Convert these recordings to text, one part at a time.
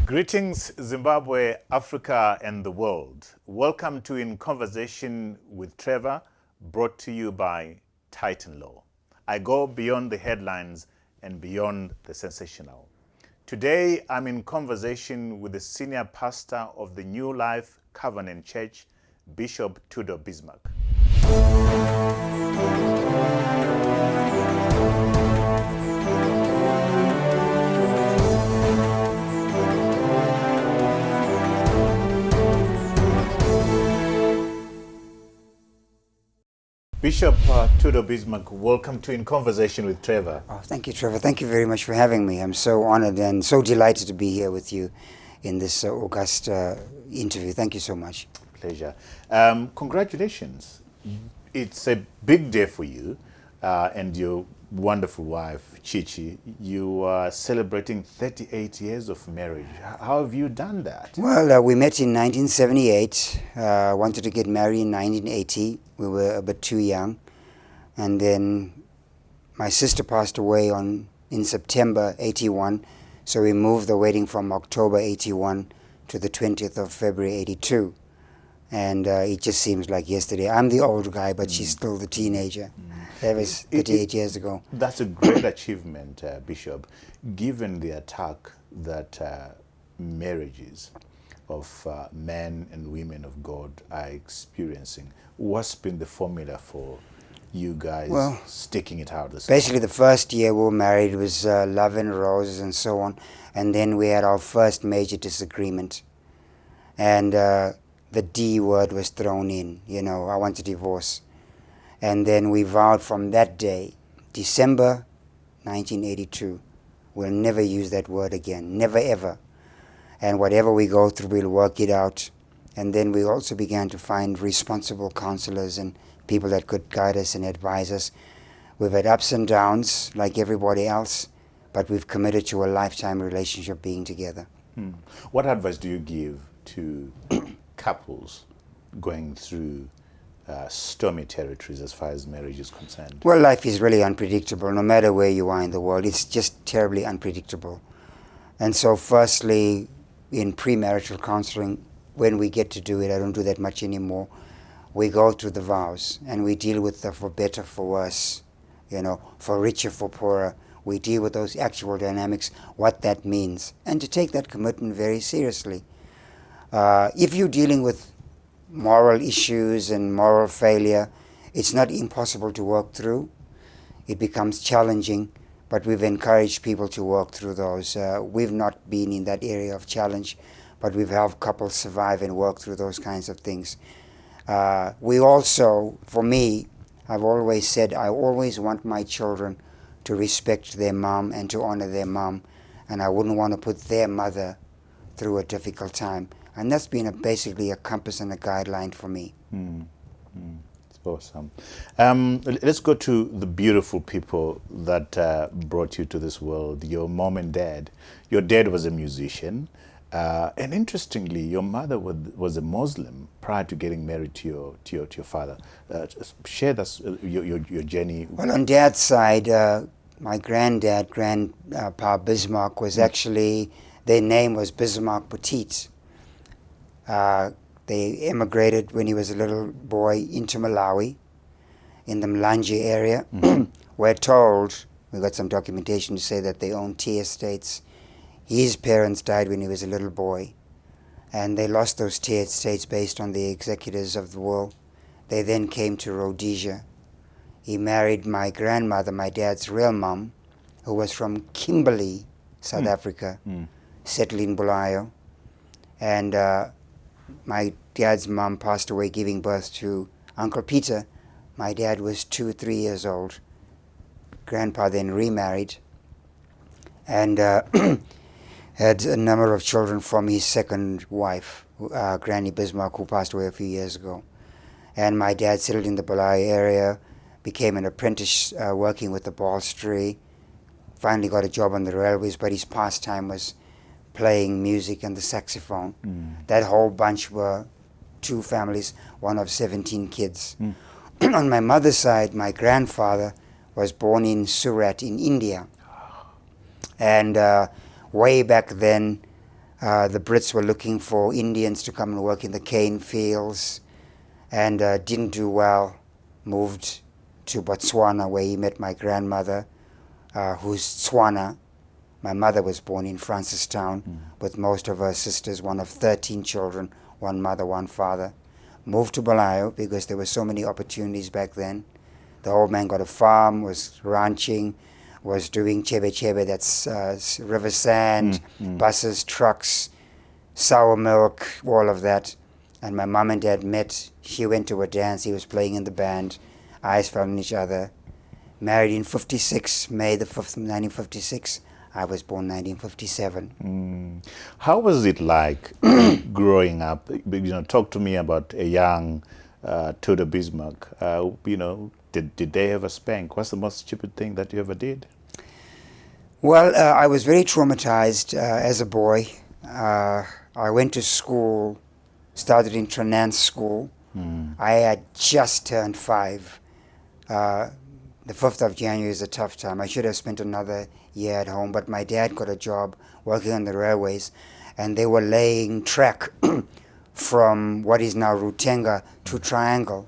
Greetings, Zimbabwe, Africa, and the world. Welcome to In Conversation with Trevor, brought to you by Titan Law. I go beyond the headlines and beyond the sensational. Today, I'm in conversation with the senior pastor of the New Life Covenant Church, Bishop Tudor Bismark. Bishop Tudor Bismark, welcome to In Conversation with Trevor. Oh, thank you, Trevor. Thank you very much for having me. I'm so honored and so delighted to be here with you in this august interview. Thank you so much. Pleasure. Congratulations. It's a big day for you and your wonderful wife, Chichi. You are celebrating 38 years of marriage. How have you done that? Well, we met in 1978, wanted to get married in 1980. We were a bit too young. And then my sister passed away in September 81. So we moved the wedding from October 81 to the 20th of February 82. And it just seems like yesterday. I'm the old guy, but she's still the teenager. That was 38 years ago. That's a great achievement, Bishop, given the attack that marriages of men and women of God are experiencing. What's been the formula for you guys sticking it out? Basically, the first year we were married was love and roses and so on. And then we had our first major disagreement. And the D word was thrown in, I want a divorce. And then we vowed from that day, December 1982, we'll never use that word again, never ever. And whatever we go through, we'll work it out. And then we also began to find responsible counselors and people that could guide us and advise us. We've had ups and downs like everybody else, but we've committed to a lifetime relationship being together. What advice do you give to couples going through stormy territories as far as marriage is concerned? Well, life is really unpredictable. No matter where you are in the world, it's just terribly unpredictable. And so firstly, in premarital counseling, when we get to do it, I don't do that much anymore, we go through the vows and we deal with the for better, for worse, for richer, for poorer. We deal with those actual dynamics, what that means, and to take that commitment very seriously. If you're dealing with moral issues and moral failure, it's not impossible to work through. It becomes challenging, but we've encouraged people to work through those. We've not been in that area of challenge, but we've helped couples survive and work through those kinds of things. We also, for me, I've always said I always want my children to respect their mom and to honor their mom, and I wouldn't want to put their mother through a difficult time. And that's been basically a compass and a guideline for me. It's awesome. Let's go to the beautiful people that brought you to this world, your mom and dad. Your dad was a musician. And interestingly, your mother was a Muslim prior to getting married to your father. Share this, your journey. Well, on dad's side, my granddad, Grandpa Bismark, was actually, their name was Bismarck Petit. They immigrated when he was a little boy into Malawi in the Mlanje area. We're told, we got some documentation to say that they owned tea estates. His parents died when he was a little boy, and they lost those tea estates based on the executors of the will. They then came to Rhodesia. He married my grandmother, my dad's real mom, who was from Kimberley, South Africa, settled in Bulawayo. And my dad's mom passed away giving birth to Uncle Peter. My dad was 2 or 3 years old. Grandpa then remarried and had a number of children from his second wife, Granny Bismarck, who passed away a few years ago. And my dad settled in the Bulawayo area, became an apprentice working with the upholstery, finally got a job on the railways, but his pastime was playing music and the saxophone. That whole bunch were 2 families, one of 17 kids. On my mother's side, my grandfather was born in Surat in India. And way back then, The Brits were looking for Indians to come and work in the cane fields, and didn't do well. Moved to Botswana, where he met my grandmother, who's Tswana. My mother was born in Francistown with most of her sisters, one of 13 children, one mother, one father. Moved to Bulawayo because there were so many opportunities back then. The old man got a farm, was ranching, was doing chebe, that's river sand, buses, trucks, sour milk, all of that. And my mom and dad met. She went to a dance. He was playing in the band. Eyes fell on each other. Married in 56, May the 5th, 1956. I was born 1957. How was it like growing up? You know, talk to me about a young Tudor Bismark. You know, did they ever spank? What's the most stupid thing that you ever did? Well, I was very traumatized as a boy. I went to school, started in Tranance School. I had just turned 5. The 5th of January is a tough time. I should have spent another year at home, but my dad got a job working on the railways, and they were laying track from what is now Rutenga to Triangle.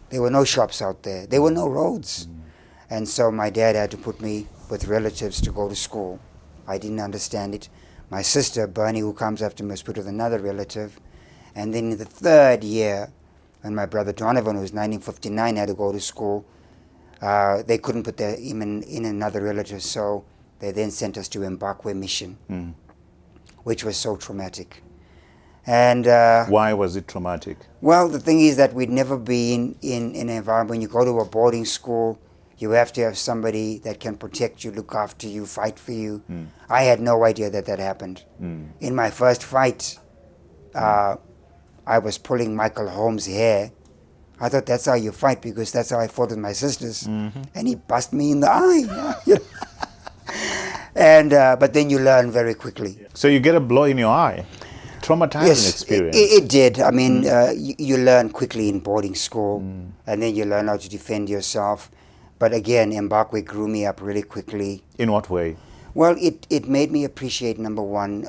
There were no shops out there. There were no roads. And so my dad had to put me with relatives to go to school. I didn't understand it. My sister, Bernie, who comes after me, was put with another relative. And then in the 3rd year, when my brother Donovan, who was 1959, had to go to school, they couldn't put him in another relative, so they then sent us to Zimbabwe mission, which was so traumatic. And why was it traumatic? Well, the thing is that we'd never been in an environment. When you go to a boarding school, you have to have somebody that can protect you, look after you, fight for you. I had no idea that happened. In my first fight, I was pulling Michael Holmes' hair. I thought that's how you fight, because that's how I fought with my sisters. And he bust me in the eye. And but then you learn very quickly. So you get a blow in your eye. Traumatizing experience. It did. I mean, you learn quickly in boarding school, and then you learn how to defend yourself. But again, Zimbabwe grew me up really quickly. In what way? Well, it made me appreciate, number one,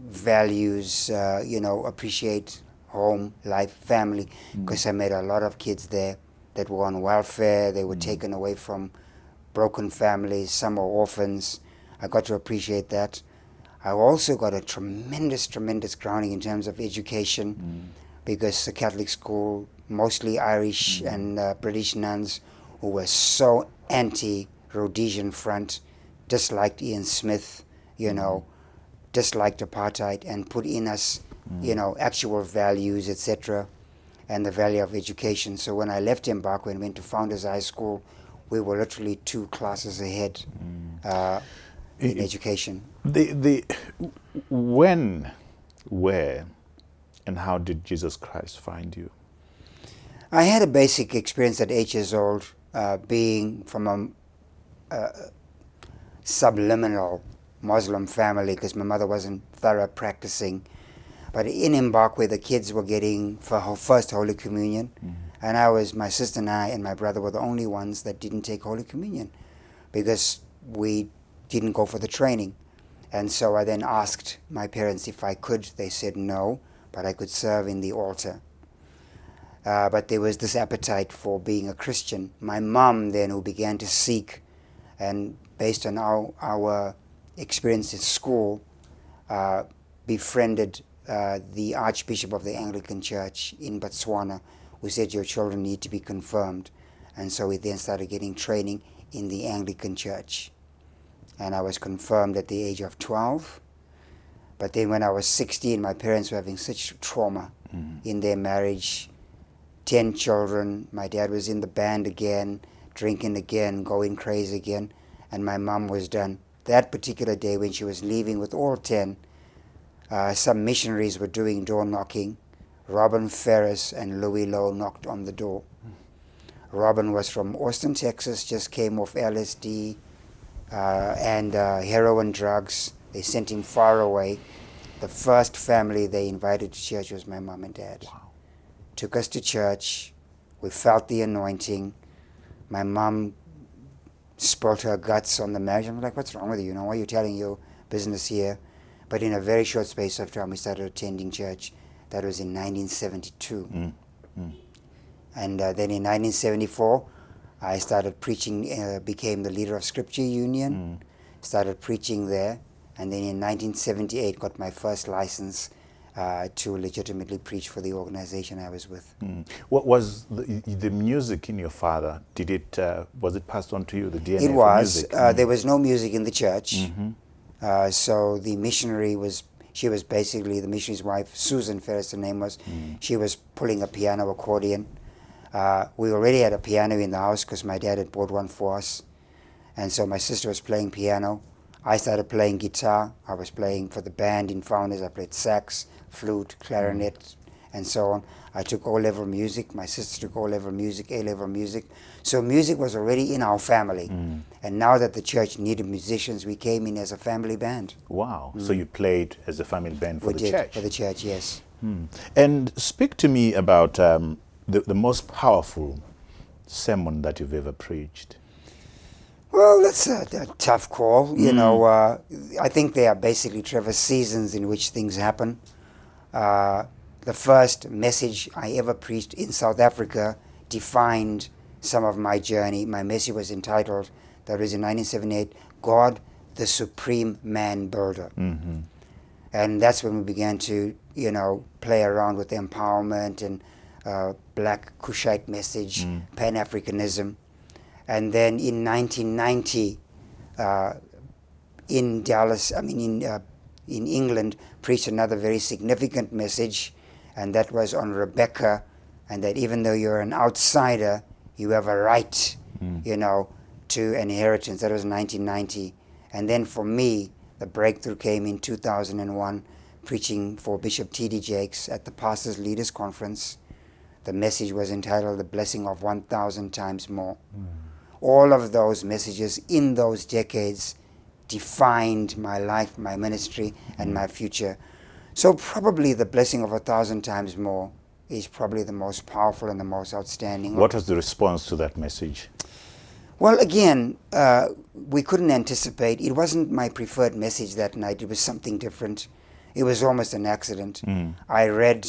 values, appreciate home, life, family, because I met a lot of kids there that were on welfare. They were taken away from broken families. Some were orphans. I got to appreciate that. I also got a tremendous grounding in terms of education, because the Catholic school, mostly Irish and British nuns, who were so anti-Rhodesian Front, disliked Ian Smith, disliked apartheid, and put in us, actual values, etc., and the value of education. So when I left Zimbabwe and went to Founders High School, we were literally 2 classes ahead in education. When, where, and how did Jesus Christ find you? I had a basic experience at 8 years old, being from a subliminal Muslim family, because my mother wasn't thorough practicing. But in Zimbabwe, the kids were getting for her first Holy Communion, and my sister and I and my brother were the only ones that didn't take Holy Communion, because we didn't go for the training. And so I then asked my parents if I could. They said no, but I could serve in the altar. But there was this appetite for being a Christian. My mom then, who began to seek, and based on our experience at school, befriended the Archbishop of the Anglican Church in Botswana, who said your children need to be confirmed. And so we then started getting training in the Anglican Church. And I was confirmed at the age of 12. But then when I was 16, my parents were having such trauma in their marriage. 10 children. My dad was in the band again, drinking again, going crazy again. And my mom was done. That particular day when she was leaving with all 10, some missionaries were doing door knocking. Robin Ferris and Louis Lowe knocked on the door. Robin was from Austin, Texas, just came off LSD and heroin drugs. They sent him far away. The first family they invited to church was my mom and dad. Wow. Took us to church. We felt the anointing. My mom spilled her guts on the marriage. I'm like, what's wrong with you? Why are you telling your business here? But in a very short space of time, we started attending church. That was in 1972. And then in 1974, I started preaching, became the leader of Scripture Union, started preaching there. And then in 1978, got my first license to legitimately preach for the organization I was with. What was the music in your father? Did it was it passed on to you, the DNA It for was. music? There was no music in the church. So the missionary she was basically the missionary's wife, Susan Ferris, her name was. She was pulling a piano accordion. We already had a piano in the house because my dad had bought one for us. And so my sister was playing piano. I started playing guitar. I was playing for the band in Founders. I played sax, flute, clarinet, and so on. I took O-level music. My sister took O-level music, A-level music. So music was already in our family. And now that the church needed musicians, we came in as a family band. Wow. So you played as a family band for the church? For the church, yes. And speak to me about the most powerful sermon that you've ever preached. Well, that's a tough call. You know, I think there are basically, Trevor, seasons in which things happen. The first message I ever preached in South Africa defined some of my journey. My message was entitled, that was in 1978, God, the Supreme Man Builder. And that's when we began to, you know, play around with empowerment and Black Kushite message, Pan-Africanism. And then in 1990, in Dallas, in England, preached another very significant message, and that was on Rebecca, and that even though you're an outsider, you have a right, you know, to an inheritance. That was 1990. And then for me, the breakthrough came in 2001, preaching for Bishop T.D. Jakes at the Pastors Leaders Conference. The message was entitled, The Blessing of 1,000 Times More. All of those messages in those decades defined my life, my ministry, and my future. So probably The Blessing of 1,000 Times More is probably the most powerful and the most outstanding. What was the response to that message? Well, again, we couldn't anticipate. It wasn't my preferred message that night. It was something different. It was almost an accident. I read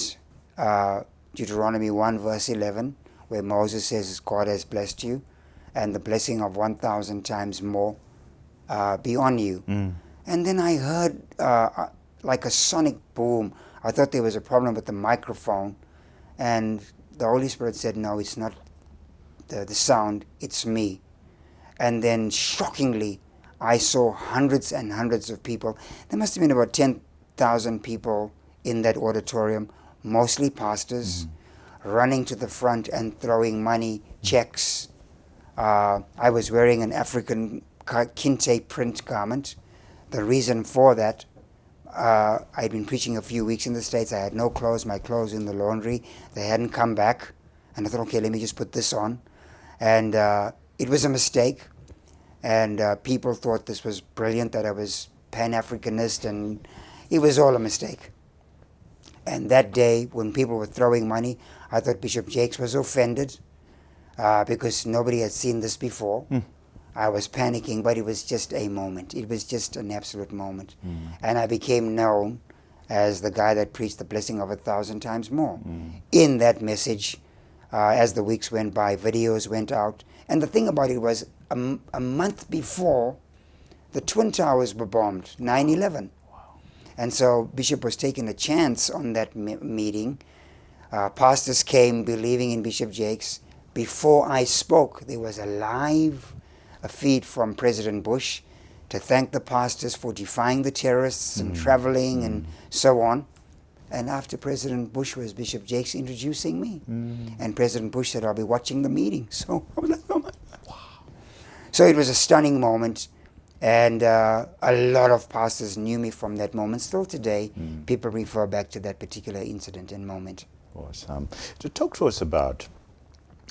Deuteronomy 1 verse 11, where Moses says, God has blessed you, and the blessing of 1,000 times more be on you. And then I heard like a sonic boom. I thought there was a problem with the microphone, and the Holy Spirit said, no, it's not the sound, it's me. And then shockingly, I saw hundreds and hundreds of people. There must have been about 10,000 people in that auditorium, mostly pastors, running to the front and throwing money, checks. I was wearing an African kente print garment. The reason for that, I'd been preaching a few weeks in the States. I had no clothes, my clothes in the laundry. They hadn't come back. And I thought, okay, let me just put this on. And it was a mistake. And people thought this was brilliant, that I was Pan-Africanist, and it was all a mistake. And that day, when people were throwing money, I thought Bishop Jakes was offended because nobody had seen this before. I was panicking, but it was just a moment. It was just an absolute moment. And I became known as the guy that preached the blessing of 1,000 times more. In that message, as the weeks went by, videos went out. And the thing about it was, a month before, the Twin Towers were bombed, 9/11. And so Bishop was taking a chance on that meeting. Pastors came believing in Bishop Jakes. Before I spoke, there was a feed from President Bush to thank the pastors for defying the terrorists and traveling and so on. And after President Bush was Bishop Jakes introducing me. And President Bush said, I'll be watching the meeting. So I was like, oh my. Wow. So it was a stunning moment. And a lot of pastors knew me from that moment. Still today, people refer back to that particular incident and moment. Awesome. To talk to us about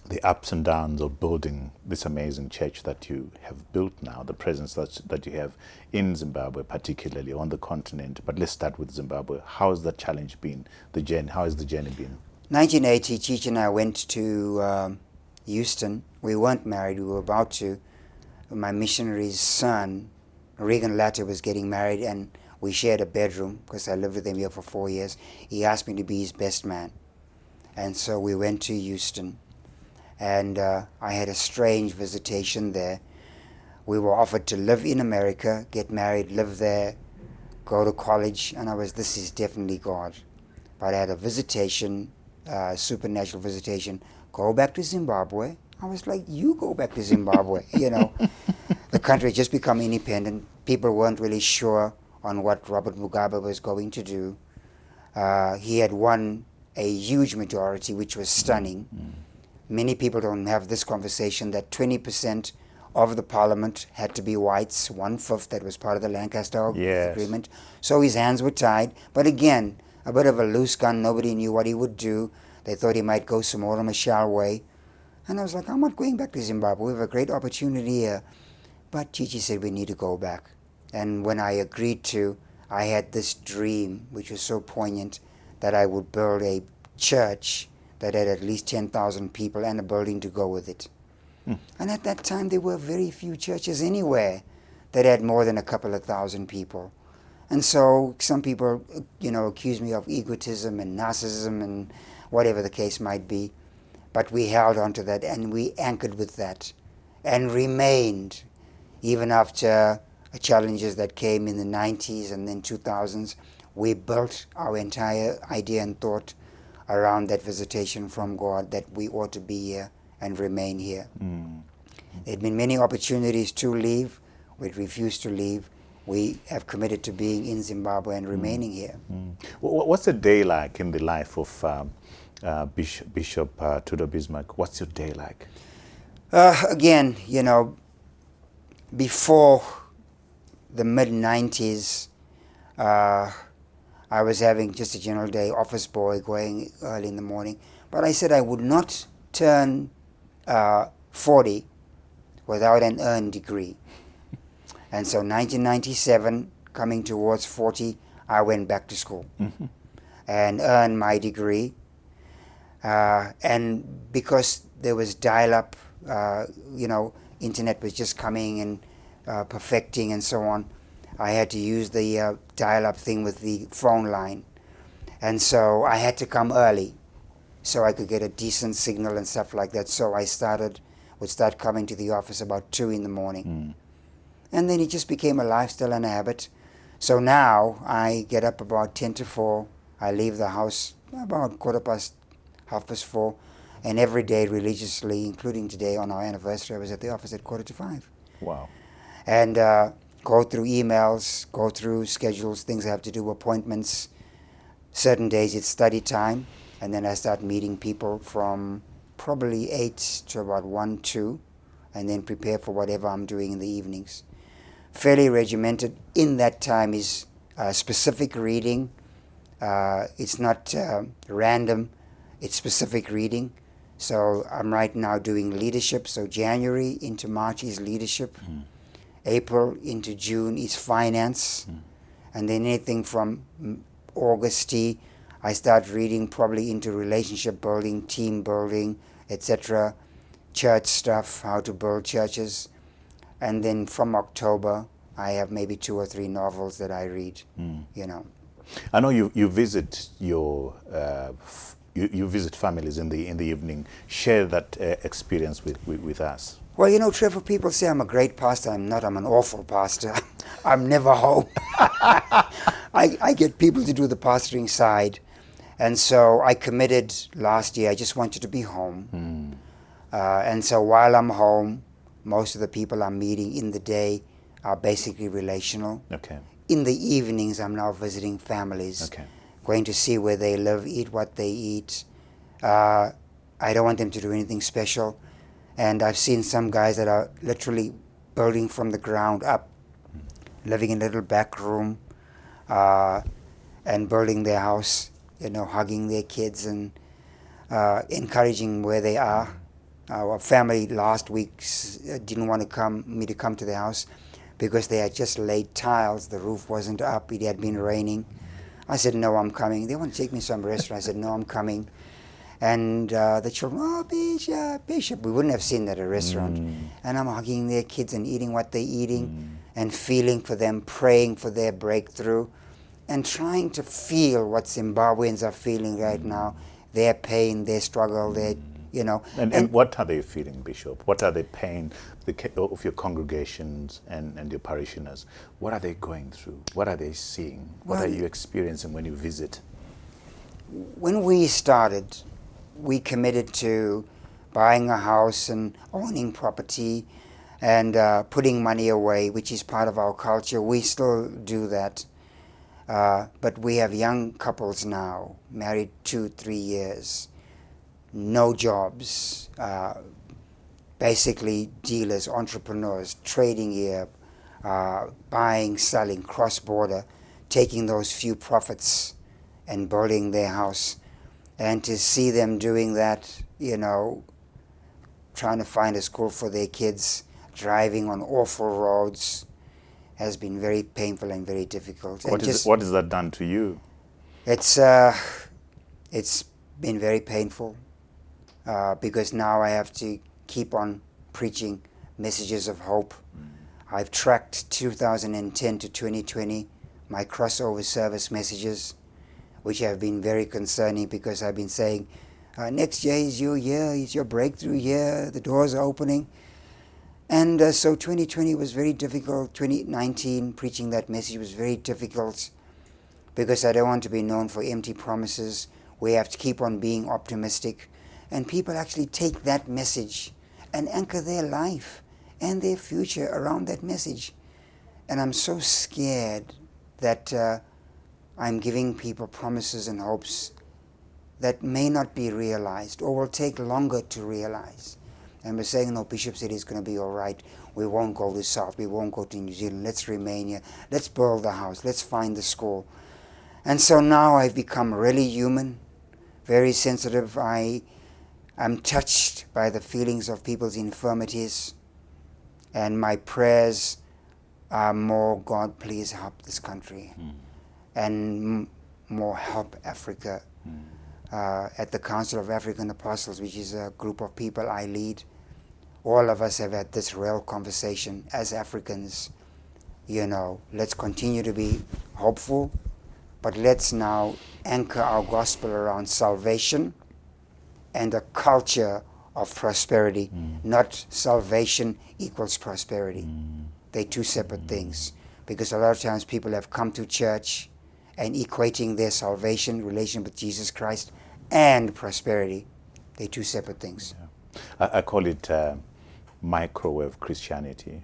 the ups and downs of building this amazing church that you have built now, the presence that you have in Zimbabwe, particularly on the continent. But let's start with Zimbabwe. How has that challenge been, the journey? How has the journey been? 1980, Cheech and I went to Houston. We weren't married, we were about to. My missionary's son, Regan Latter, was getting married, and We shared a bedroom because I lived with him here for 4 years. He asked me to be his best man. And so we went to Houston. And I had a strange visitation there. We were offered to live in America, get married, live there, go to college. And this is definitely God. But I had a visitation, supernatural visitation, go back to Zimbabwe. I was like, you go back to Zimbabwe, you know. The country had just become independent. People weren't really sure on what Robert Mugabe was going to do. He had won a huge majority, which was stunning. Many people don't have this conversation that 20% of the parliament had to be whites, 1/5 that was part of the Lancaster Agreement. So his hands were tied. But again, a bit of a loose gun. Nobody knew what he would do. They thought he might go Samora Machel way. And I was like, I'm not going back to Zimbabwe. We have a great opportunity here. But Chichi said, we need to go back. And when I agreed to, I had this dream, which was so poignant, that I would build a church that had at least 10,000 people and a building to go with it. And at that time, there were very few churches anywhere that had more than a couple of thousand people. And so some people, accuse me of egotism and narcissism and whatever the case might be. But we held on to that and we anchored with that and remained even after challenges that came in the 90s and then 2000s. We built our entire idea and thought around that visitation from God that we ought to be here and remain here. There had been many opportunities to leave. We refused to leave. We have committed to being in Zimbabwe and remaining here. What's a day like in the life of Bishop Tudor Bismark? What's your day like? Again, before the mid-90s, I was having just a general day, office boy, going early in the morning. But I said I would not turn 40 without an earned degree. And so 1997, coming towards 40, I went back to school and earned my degree. And because there was dial-up, internet was just coming and perfecting and so on, I had to use the dial-up thing with the phone line. And so I had to come early so I could get a decent signal and stuff like that. So I would start coming to the office about 2 in the morning. And then it just became a lifestyle and a habit. So now I get up about 10 to 4. I leave the house about 4:15, and every day religiously, including today on our anniversary, I was at the office at 4:45. Wow. And go through emails, go through schedules, things I have to do, appointments. Certain days it's study time, and then I start meeting people from probably 8 to about 1, 2, and then prepare for whatever I'm doing in the evenings. Fairly regimented. In that time is specific reading. It's not random. It's specific reading. So I'm right now doing leadership. So January into March is leadership. April into June is finance. And then anything from August, I start reading probably into relationship building, team building, etc., church stuff, how to build churches. And then from October, I have maybe 2 or 3 novels that I read, I know you visit you visit families in the evening. Share that experience with us. Well, Trevor, people say I'm a great pastor. I'm not. I'm an awful pastor. I'm never home. I get people to do the pastoring side. And so I committed last year. I just wanted to be home. And so while I'm home, most of the people I'm meeting in the day are basically relational. Okay. In the evenings, I'm now visiting families, going to see where they live, eat what they eat. I don't want them to do anything special. And I've seen some guys that are literally building from the ground up, living in a little back room, and building their house, hugging their kids and encouraging where they are. Our family last week didn't want me to come to the house because they had just laid tiles. The roof wasn't up. It had been raining. I said, no, I'm coming. They want to take me to some restaurant. I said, no, I'm coming. And the children, oh, Bishop. We wouldn't have seen that at a restaurant. And I'm hugging their kids and eating what they're eating. and feeling for them, praying for their breakthrough, and trying to feel what Zimbabweans are feeling right now, their pain, their struggle, their, you know. And what are they feeling, Bishop? What are they pain of your congregations and your parishioners? What are they going through? What are they seeing? What are you experiencing when you visit? When we started, we committed to buying a house and owning property and putting money away, which is part of our culture. We still do that. But we have young couples now, married 2-3 years, no jobs, basically dealers, entrepreneurs, trading here, buying, selling, cross-border, taking those few profits and building their house. And to see them doing that, you know, trying to find a school for their kids, driving on awful roads, has been very painful and very difficult. What has that done to you? It's been very painful because now I have to keep on preaching messages of hope. I've tracked 2010 to 2020, my crossover service messages, which have been very concerning because I've been saying, next year is your year, it's your breakthrough year, the doors are opening. And so 2020 was very difficult. 2019, preaching that message was very difficult because I don't want to be known for empty promises. We have to keep on being optimistic. And people actually take that message and anchor their life and their future around that message. And I'm so scared that I'm giving people promises and hopes that may not be realized or will take longer to realize. And we're saying, no, Bishop said it's going to be all right. We won't go to South. We won't go to New Zealand. Let's remain here. Let's build the house. Let's find the school. And so now I've become really human, very sensitive. I'm touched by the feelings of people's infirmities. And my prayers are more, God, please help this country. And more help Africa. At the Council of African Apostles, which is a group of people I lead, all of us have had this real conversation as Africans. You know, let's continue to be hopeful, but let's now anchor our gospel around salvation and a culture of prosperity, not salvation equals prosperity. They're two separate things, because a lot of times people have come to church and equating their salvation, relation with Jesus Christ, and prosperity. They're two separate things. Yeah. I call it microwave Christianity.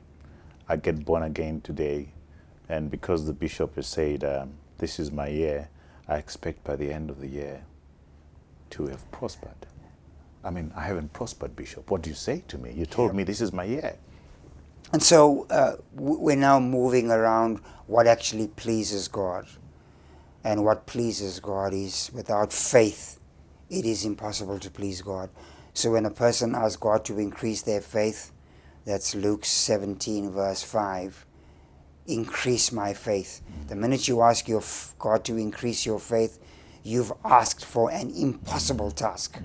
I get born again today, and because the bishop has said, this is my year, I expect by the end of the year to have prospered. I mean, I haven't prospered, Bishop. What do you say to me? You told me this is my year. And so we're now moving around what actually pleases God. And what pleases God is, without faith, it is impossible to please God. So when a person asks God to increase their faith, that's Luke 17 verse 5, increase my faith. The minute you ask your God to increase your faith, you've asked for an impossible task.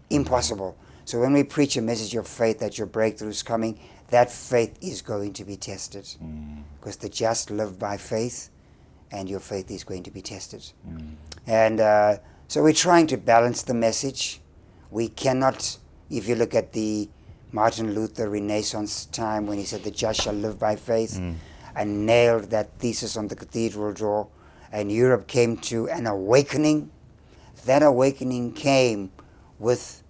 Impossible. So when we preach a message of faith that your breakthrough is coming, that faith is going to be tested. Because the just live by faith, and your faith is going to be tested. And so we're trying to balance the message. We cannot, if you look at the Martin Luther Renaissance time when he said the just shall live by faith, and nailed that thesis on the cathedral door, and Europe came to an awakening. That awakening came with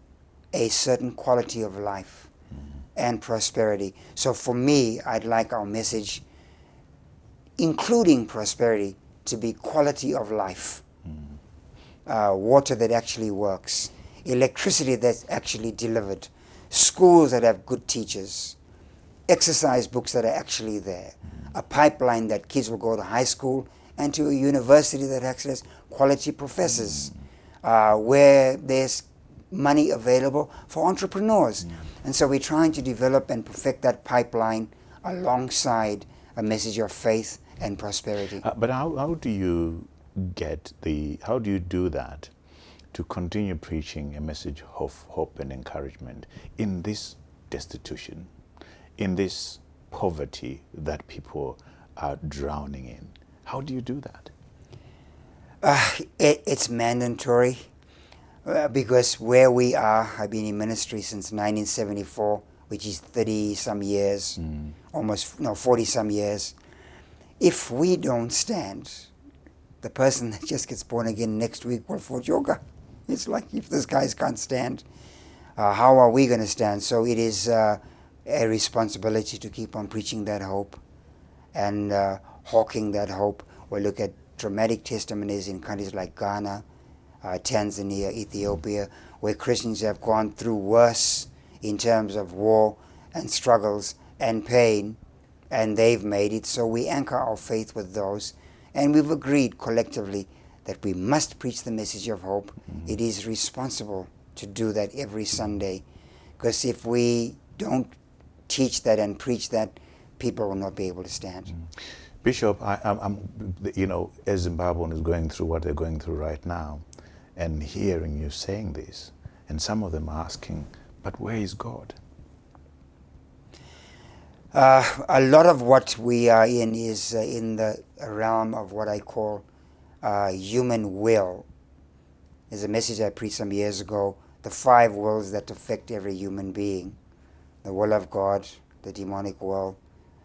a certain quality of life and prosperity. So for me, I'd like our message, including prosperity, to be quality of life. Water that actually works, electricity that's actually delivered, schools that have good teachers, exercise books that are actually there, a pipeline that kids will go to high school and to a university that actually has quality professors, where there's money available for entrepreneurs. And so we're trying to develop and perfect that pipeline alongside a message of faith and prosperity. But how do you how do you do that to continue preaching a message of hope and encouragement in this destitution, in this poverty that people are drowning in. How do you do that? It's mandatory because where we are, I've been in ministry since 1974, which is 30-some years, almost, no, 40-some years. If we don't stand, the person that just gets born again next week will fall yoga. It's like, if these guys can't stand, how are we going to stand? So it is a responsibility to keep on preaching that hope and hawking that hope. We look at dramatic testimonies in countries like Ghana, Tanzania, Ethiopia, where Christians have gone through worse in terms of war and struggles and pain, and they've made it. So we anchor our faith with those, and we've agreed collectively that we must preach the message of hope. It is responsible to do that every Sunday, because if we don't teach that and preach that, people will not be able to stand. Bishop, I'm, as Zimbabwean is going through what they're going through right now, and hearing you saying this, and some of them asking, but where is God? A lot of what we are in is in the realm of what I call human will. There's a message I preached some years ago, the 5 wills that affect every human being. The will of God, the demonic will,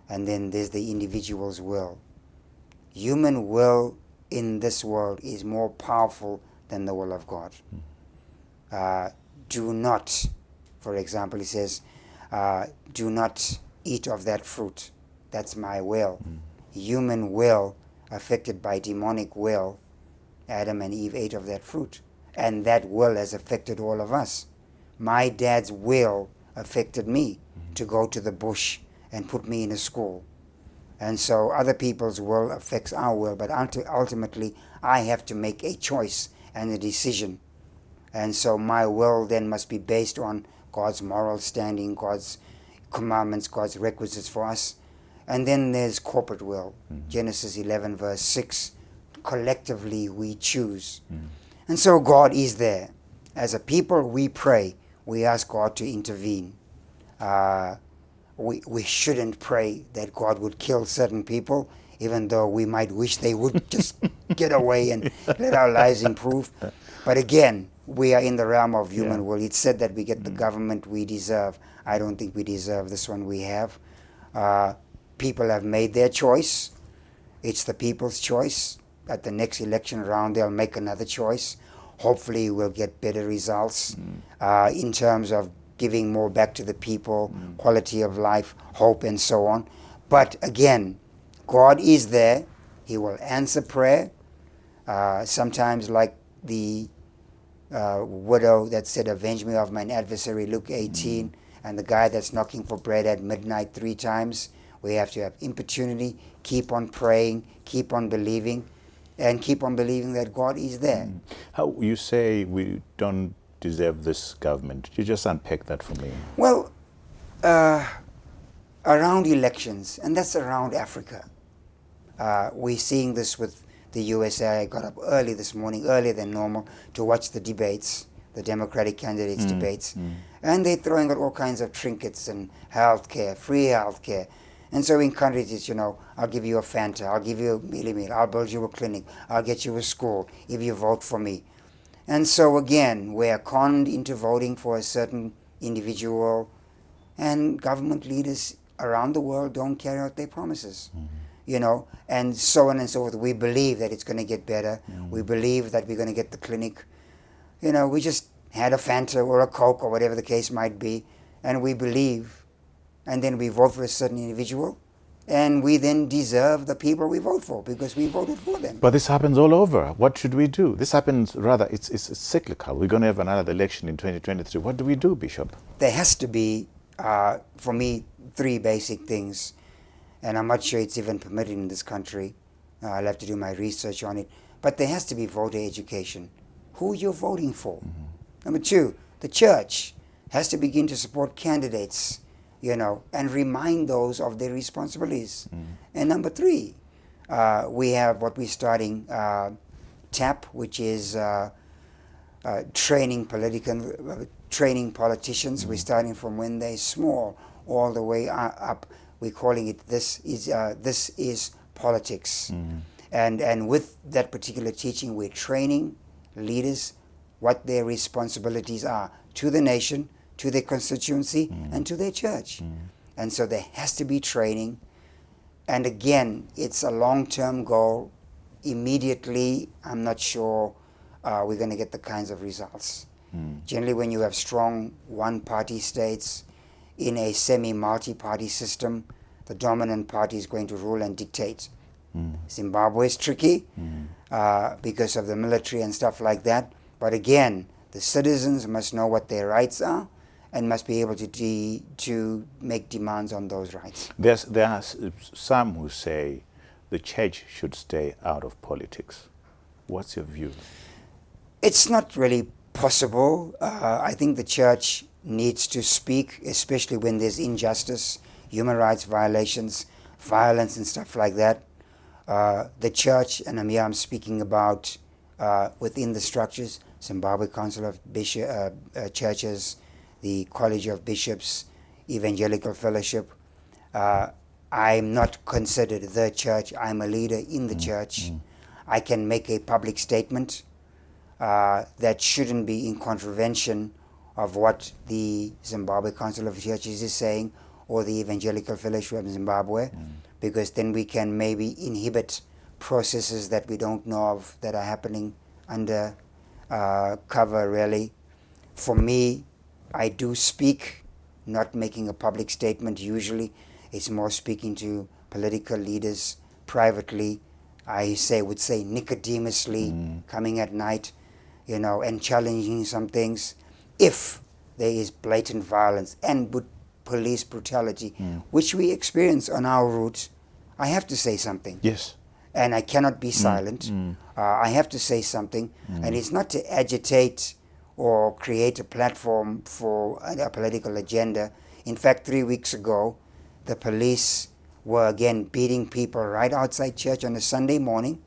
and then there's the individual's will. Human will in this world is more powerful than the will of God. Do not, for example, he says, do not eat of that fruit. That's my will. Human will affected by demonic will. Adam and Eve ate of that fruit, and that will has affected all of us. My dad's will affected me to go to the bush and put me in a school. And so other people's will affects our will, but ultimately I have to make a choice and a decision. And so my will then must be based on God's moral standing, God's commandments, God's requisites for us. And then there's corporate will. Genesis 11 verse 6, collectively we choose. And so God is there. As a people we pray, we ask God to intervene. We shouldn't pray that God would kill certain people, even though we might wish they would just get away and let our lives improve. But again, we are in the realm of human will. It's said that we get the government we deserve. I don't think we deserve this one we have. People have made their choice. It's the people's choice. At the next election round, they'll make another choice. Hopefully, we'll get better results in terms of giving more back to the people, quality of life, hope, and so on. But again, God is there. He will answer prayer. Sometimes like the widow that said, avenge me of mine adversary, Luke 18, and the guy that's knocking for bread at midnight 3 times. We have to have importunity, keep on praying, keep on believing, and keep on believing that God is there. How you say we don't deserve this government? You just unpack that for me. Well, around elections, and that's around Africa, we're seeing this with the USA. I got up early this morning, earlier than normal, to watch the debates, the Democratic candidates' debates. And they're throwing out all kinds of trinkets and health care, free health care. And so in countries, it's, I'll give you a Fanta, I'll give you a mealie meal, I'll build you a clinic, I'll get you a school if you vote for me. And so again, we're conned into voting for a certain individual, and government leaders around the world don't carry out their promises. And so on and so forth. We believe that it's going to get better. We believe that we're going to get the clinic. We just had a Fanta or a Coke or whatever the case might be, and we believe, and then we vote for a certain individual, and we then deserve the people we vote for because we voted for them. But this happens all over. What should we do? This happens, rather, it's cyclical. We're going to have another election in 2023. What do we do, Bishop? There has to be, for me, 3 basic things. And I'm not sure it's even permitted in this country. I'll have to do my research on it. But there has to be voter education. Who you're voting for. Number 2, the church has to begin to support candidates, and remind those of their responsibilities. And number 3, we have what we're starting, TAP, which is training politicians. We're starting from when they're small all the way up. we're calling it This Is Politics. And with that particular teaching, we're training leaders what their responsibilities are to the nation, to their constituency, and to their church. And so there has to be training. And again, it's a long-term goal. Immediately, I'm not sure we're going to get the kinds of results. Generally, when you have strong one-party states in a semi-multi-party system, the dominant party is going to rule and dictate. Zimbabwe is tricky because of the military and stuff like that. But again, the citizens must know what their rights are and must be able to make demands on those rights. There are some who say the church should stay out of politics. What's your view? It's not really possible. I think the church needs to speak, especially when there's injustice, human rights violations, violence and stuff like that. The church, and I'm speaking about within the structures, Zimbabwe Council of Churches, the College of Bishops, Evangelical Fellowship. I'm not considered the church. I'm a leader in the church. I can make a public statement that shouldn't be in contravention of what the Zimbabwe Council of Churches is saying or the Evangelical Fellowship of Zimbabwe, because then we can maybe inhibit processes that we don't know of that are happening under cover, really. For me, I do speak, not making a public statement usually. It's more speaking to political leaders privately. I would say Nicodemously, coming at night, and challenging some things. If there is blatant violence and police brutality, which we experience on our route, I have to say something. Yes. And I cannot be silent. I have to say something. And it's not to agitate or create a platform for a political agenda. In fact, 3 weeks ago, the police were again beating people right outside church on a Sunday morning.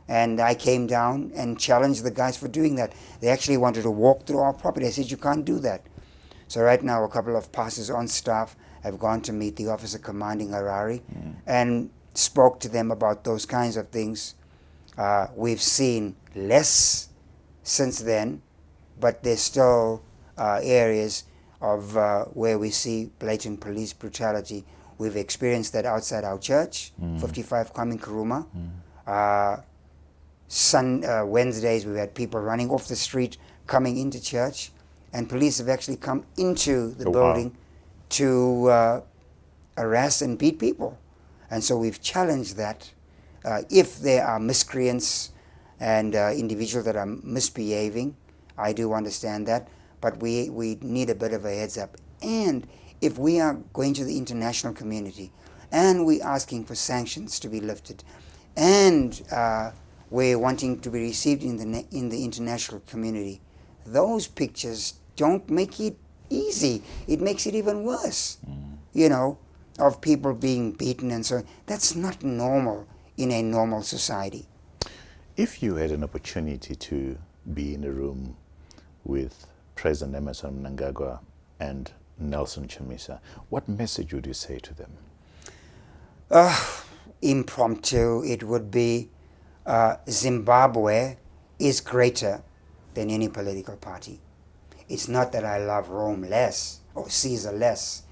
And I came down and challenged the guys for doing that. They actually wanted to walk through our property. I said, you can't do that. So right now, a couple of pastors on staff have gone to meet the officer commanding Harare and spoke to them about those kinds of things. We've seen less since then, but there's still areas of where we see blatant police brutality. We've experienced that outside our church, 55 Kwame Nkrumah. Wednesdays, we've had people running off the street, coming into church, and police have actually come into the building to harass and beat people. And so we've challenged that. If there are miscreants and individuals that are misbehaving, I do understand that, but we need a bit of a heads up. And if we are going to the international community and we're asking for sanctions to be lifted, and we're wanting to be received in the international community, those pictures don't make it easy. It makes it even worse, of people being beaten and so on. That's not normal in a normal society. If you had an opportunity to be in a room with President Emerson Mnangagwa and Nelson Chamisa, what message would you say to them? Impromptu, it would be Zimbabwe is greater than any political party. It's not that I love Rome less or Caesar less.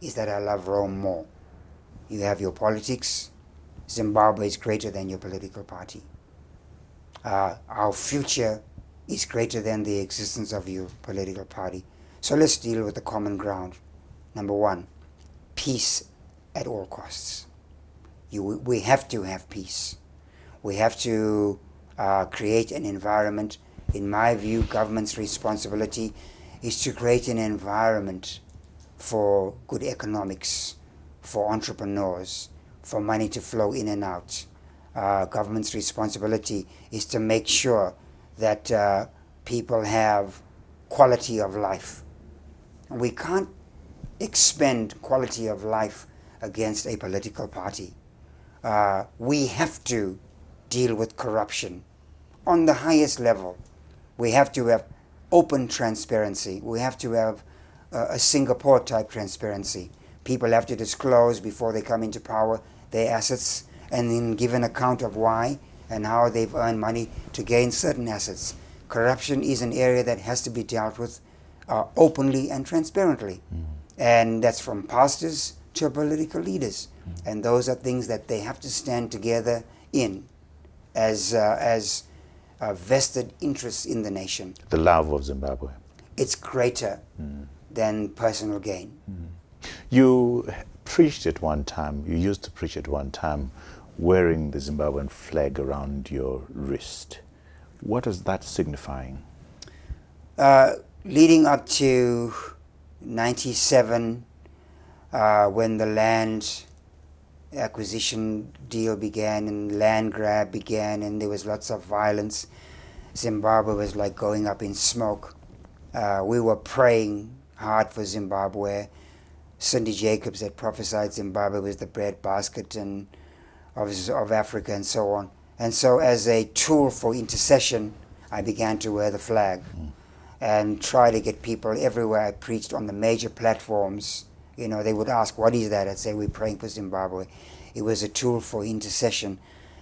It's that I love Rome more. You have your politics. Zimbabwe is greater than your political party. Our future is greater than the existence of your political party. So let's deal with the common ground. Number one, peace at all costs. We have to have peace. We have to create an environment. In my view, government's responsibility is to create an environment for good economics, for entrepreneurs, for money to flow in and out. Government's responsibility is to make sure that people have quality of life. We can't expend quality of life against a political party. We have to deal with corruption on the highest level. We have to have open transparency. We have to have a Singapore-type transparency. People have to disclose before they come into power their assets and then give an account of why and how they've earned money to gain certain assets. Corruption is an area that has to be dealt with openly and transparently. And that's from pastors to political leaders. And those are things that they have to stand together in as vested interests in the nation. The love of Zimbabwe. It's greater than personal gain. You preached at one time, you used to preach at one time, wearing the Zimbabwean flag around your wrist. What is that signifying? Leading up to 97, when the land acquisition deal began and land grab began and there was lots of violence, Zimbabwe was like going up in smoke. We were praying hard for Zimbabwe. Cindy Jacobs had prophesied Zimbabwe was the breadbasket and of Africa and so on. And so as a tool for intercession, I began to wear the flag and try to get people everywhere I preached on the major platforms. You know, they would ask, what is that? I'd say, we're praying for Zimbabwe. It was a tool for intercession.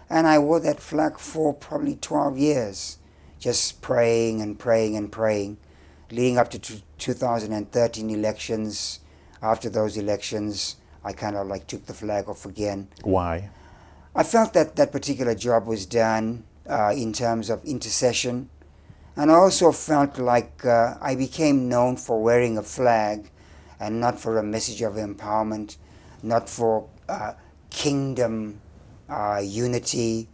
And I wore that flag for probably 12 years, just praying and praying and praying, leading up to 2013 elections. After those elections, I kind of like took the flag off again. Why? I felt that that particular job was done in terms of intercession. And I also felt like I became known for wearing a flag and not for a message of empowerment, not for kingdom unity.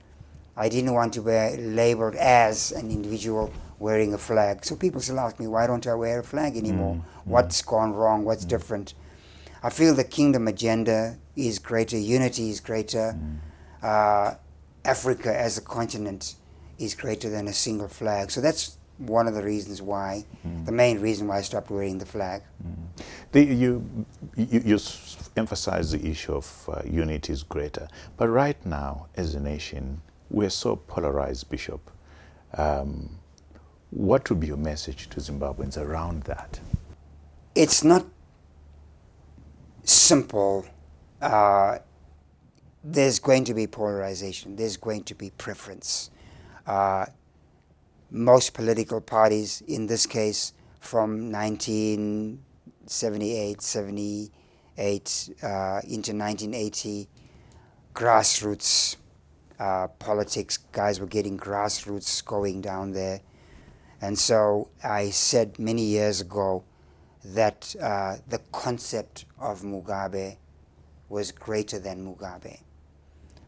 I didn't want to be labeled as an individual wearing a flag. So people still ask me, why don't I wear a flag anymore? What's gone wrong? What's different? I feel the kingdom agenda is greater, unity is greater. Africa as a continent is greater than a single flag. So that's one of the reasons why, the main reason why I stopped wearing the flag. You emphasize the issue of unity is greater. But right now, as a nation, we're so polarized, Bishop. What would be your message to Zimbabweans around that? It's not simple. There's going to be polarization. There's going to be preference. Most political parties, in this case, from 1978, 78 into 1980, grassroots politics, guys were getting grassroots going down there. And so I said many years ago that the concept of Mugabe was greater than Mugabe.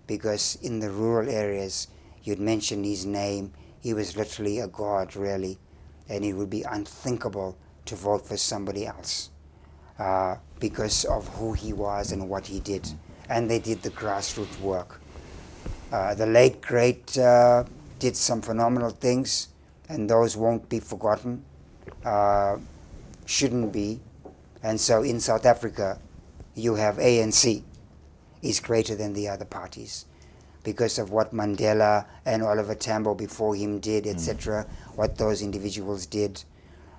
Because in the rural areas, you'd mention his name, he was literally a god, really. And it would be unthinkable to vote for somebody else because of who he was and what he did. And they did the grassroots work. The late great did some phenomenal things, and those won't be forgotten, shouldn't be. And so in South Africa, you have ANC is greater than the other parties because of what Mandela and Oliver Tambo before him did, etc., what those individuals did,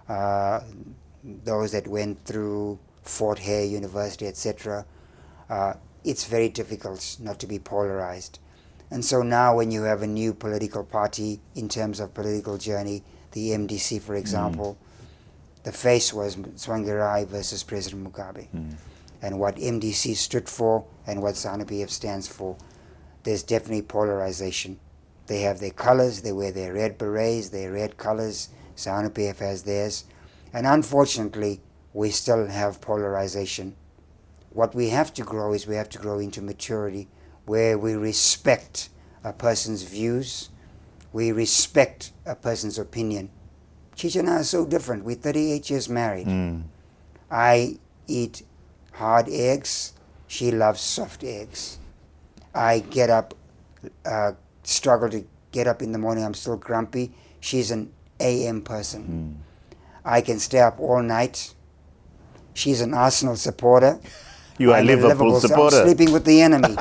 those that went through Fort Hare University, etc. It's very difficult not to be polarized. And so now when you have a new political party in terms of political journey, the MDC, for example, the face was Tsvangirai versus President Mugabe. And what MDC stood for and what ZANU-PF stands for, there's definitely polarization. They have their colors, they wear their red berets, their red colors, ZANU-PF has theirs. And unfortunately, we still have polarization. What we have to grow is we have to grow into maturity, where we respect a person's views, we respect a person's opinion. Chicha and I are so different. We're 38 years married. I eat hard eggs. She loves soft eggs. I get up, struggle to get up in the morning. I'm still grumpy. She's an AM person. I can stay up all night. She's an Arsenal supporter. You are a Liverpool supporter. I'm sleeping with the enemy.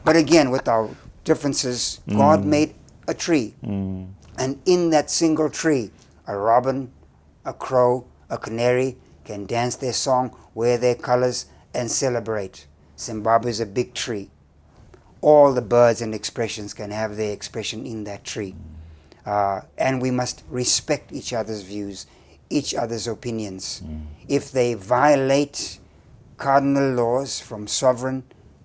But again, with our differences, God made a tree. And in that single tree, a robin, a crow, a canary can dance their song, wear their colors, and celebrate. Zimbabwe is a big tree. All the birds and expressions can have their expression in that tree. And we must respect each other's views, each other's opinions. If they violate cardinal laws from sovereign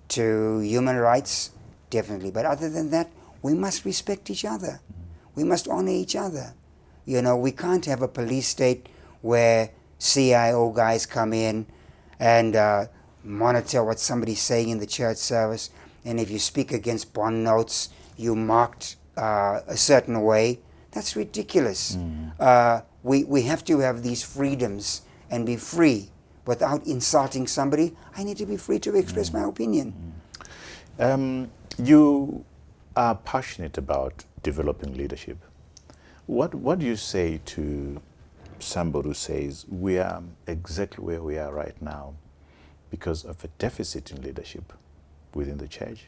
to human rights, definitely. But other than that, we must respect each other. We must honor each other. You know, we can't have a police state where CIO guys come in and monitor what somebody's saying in the church service. And if you speak against bond notes, you marked a certain way. That's ridiculous. We have to have these freedoms and be free without insulting somebody. I need to be free to express my opinion. You are passionate about developing leadership. What do you say to somebody who says we are exactly where we are right now because of a deficit in leadership within the church,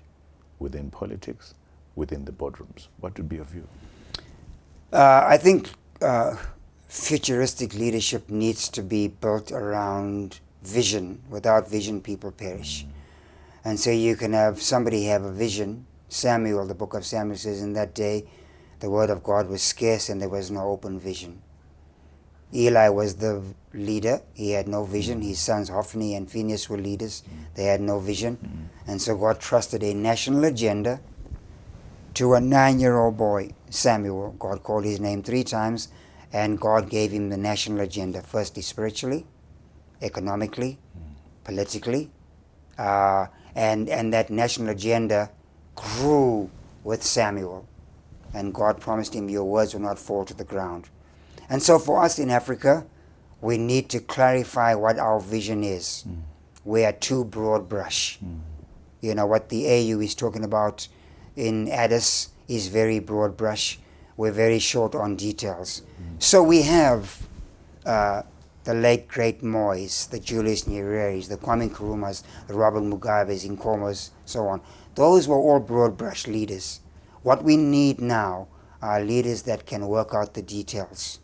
within politics, within the boardrooms? What would be your view? I think futuristic leadership needs to be built around vision. Without vision, people perish. And so you can have somebody have a vision. Samuel, the book of Samuel says, in that day, the word of God was scarce and there was no open vision. Eli was the leader. He had no vision. His sons Hophni and Phinehas were leaders. They had no vision. And so God trusted a national agenda to a 9-year-old boy, Samuel. God called his name 3 times, and God gave him the national agenda, firstly spiritually, economically, politically, and that national agenda grew with Samuel. And God promised him, your words will not fall to the ground. And so for us in Africa, we need to clarify what our vision is. We are too broad brush. You know, what the AU is talking about in Addis is very broad brush. We're very short on details. So we have the late great Moyes, the Julius Nyerere's, the Kwame Nkrumahs, the Robert Mugabe's, Nkomo's, so on. Those were all broad brush leaders. What we need now are leaders that can work out the details.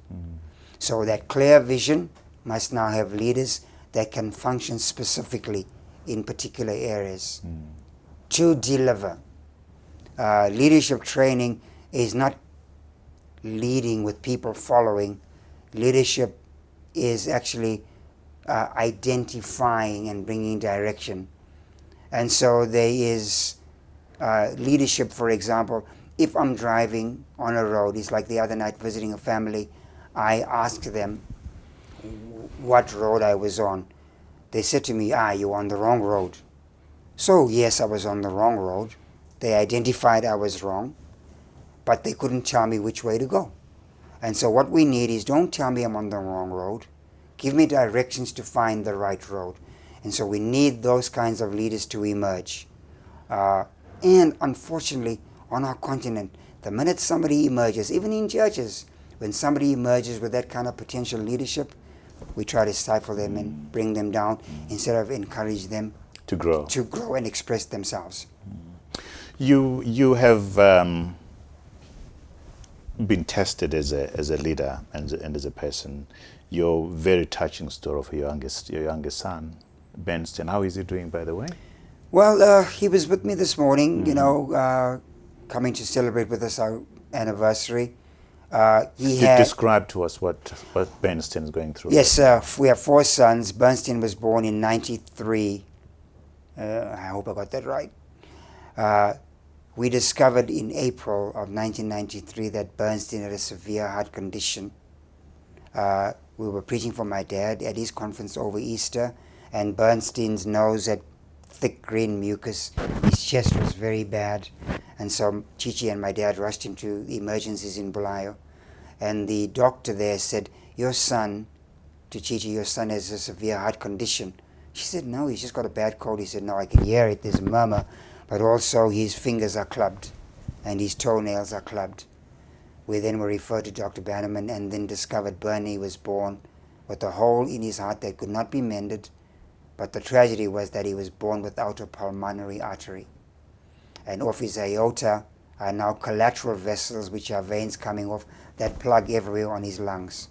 So that clear vision must now have leaders that can function specifically in particular areas to deliver. Leadership training is not leading with people following. Leadership is actually identifying and bringing direction. And so there is leadership, for example, if I'm driving on a road, it's like the other night visiting a family, I asked them what road I was on. They said to me, you're on the wrong road. So yes, I was on the wrong road. They identified I was wrong, but they couldn't tell me which way to go. And so what we need is, don't tell me I'm on the wrong road. Give me directions to find the right road. And so we need those kinds of leaders to emerge. And unfortunately, on our continent, the minute somebody emerges, even in churches, when somebody emerges with that kind of potential leadership, we try to stifle them and bring them down instead of encourage them to grow and express themselves. You have been tested as a leader and as a person. Your very touching story of your youngest son, Bernstein. How is he doing, by the way? Well, he was with me this morning, coming to celebrate with us our anniversary. Describe to us what Bernstein is going through. Yes, we have 4 sons. Bernstein was born in 93. I hope I got that right. We discovered in April of 1993 that Bernstein had a severe heart condition. We were preaching for my dad at his conference over Easter, and Bernstein's nose had thick green mucus. His chest was very bad. And so Chichi and my dad rushed him to the emergencies in Bulayo. And the doctor there said, your son, to Chichi, your son has a severe heart condition. She said, no, he's just got a bad cold. He said, no, I can hear it. There's a murmur. But also his fingers are clubbed and his toenails are clubbed. We then were referred to Dr. Bannerman and then discovered Bernie was born with a hole in his heart that could not be mended. But the tragedy was that he was born without a pulmonary artery. And off his aorta are now collateral vessels, which are veins coming off that plug everywhere on his lungs.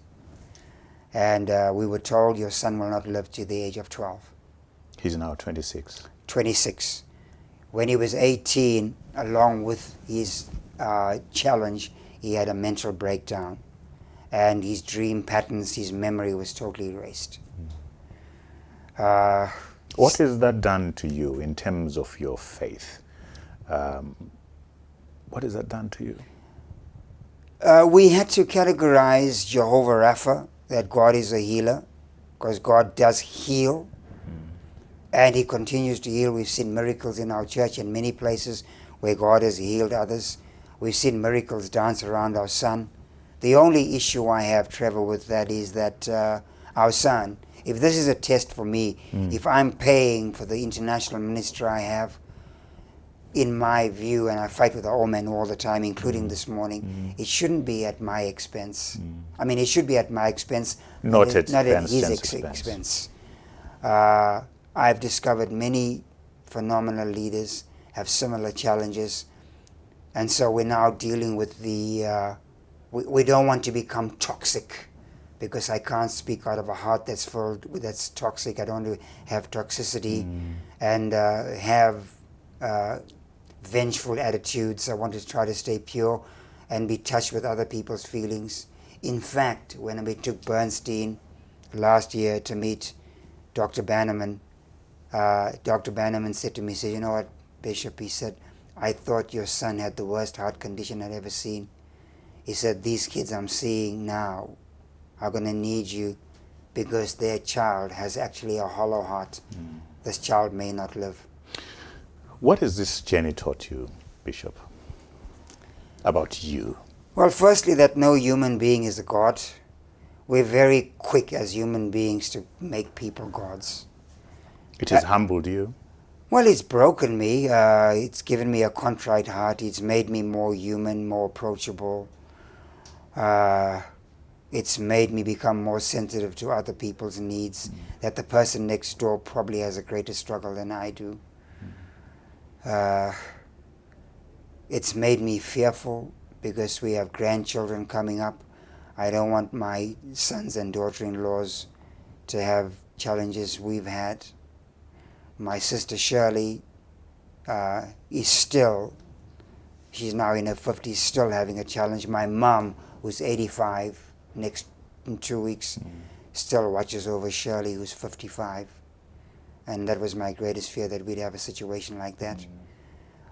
And we were told, your son will not live to the age of 12. He's now 26. 26. When he was 18, along with his challenge, he had a mental breakdown. And his dream patterns, his memory was totally erased. What has that done to you in terms of your faith? What has that done to you? We had to categorize Jehovah Rapha, that God is a healer, because God does heal. And he continues to heal. We've seen miracles in our church in many places where God has healed others. We've seen miracles dance around our son. The only issue I have, Trevor, with that is that our son, if this is a test for me, if I'm paying for the international ministry I have, in my view, and I fight with the old men all the time, including this morning, it shouldn't be at my expense. I mean, it should be at my expense, Not at his Jen's expense. I've discovered many phenomenal leaders have similar challenges, and so we're now dealing with the, we don't want to become toxic, because I can't speak out of a heart that's that's toxic. I don't want to have toxicity and have vengeful attitudes. I want to try to stay pure and be touched with other people's feelings. In fact, when we took Bernstein last year to meet Dr. Bannerman, Dr. Bannerman said to me, he said, "You know what, Bishop," he said, "I thought your son had the worst heart condition I'd ever seen." He said, "These kids I'm seeing now are going to need you because their child has actually a hollow heart. This child may not live." What has this journey taught you, Bishop, about you? Well, firstly, that no human being is a god. We're very quick as human beings to make people gods. It has humbled you. Well, it's broken me. It's given me a contrite heart. It's made me more human, more approachable. It's made me become more sensitive to other people's needs, that the person next door probably has a greater struggle than I do. It's made me fearful because we have grandchildren coming up. I don't want my sons and daughter-in-laws to have challenges we've had. My sister Shirley is still, she's now in her 50s, still having a challenge. My mom, who's 85, in 2 weeks, still watches over Shirley, who's 55. And that was my greatest fear, that we'd have a situation like that.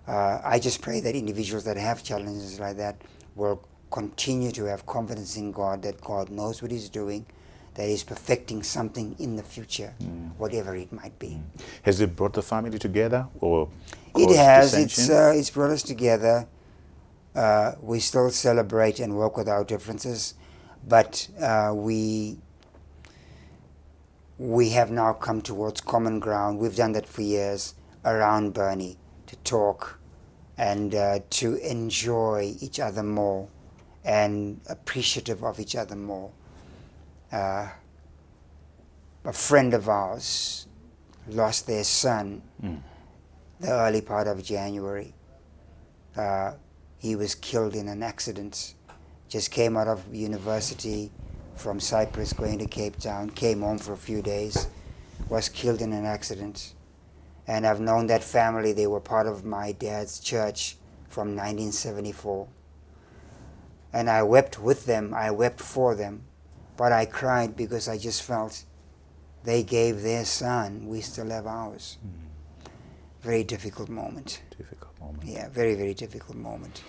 I just pray that individuals that have challenges like that will continue to have confidence in God, that God knows what he's doing, that he's perfecting something in the future, whatever it might be. Has it brought the family together, or It has. dissension? It's brought us together. We still celebrate and work with our differences, but we have now come towards common ground. We've done that for years around Bernie, to talk and to enjoy each other more and appreciative of each other more. A friend of ours lost their son the early part of January. He was killed in an accident. Just came out of university from Cyprus going to Cape Town, came home for a few days, was killed in an accident. And I've known that family. They were part of my dad's church from 1974. And I wept with them, I wept for them, but I cried because I just felt they gave their son, we still have ours. Very difficult moment. Difficult moment. Yeah, very, very difficult moment.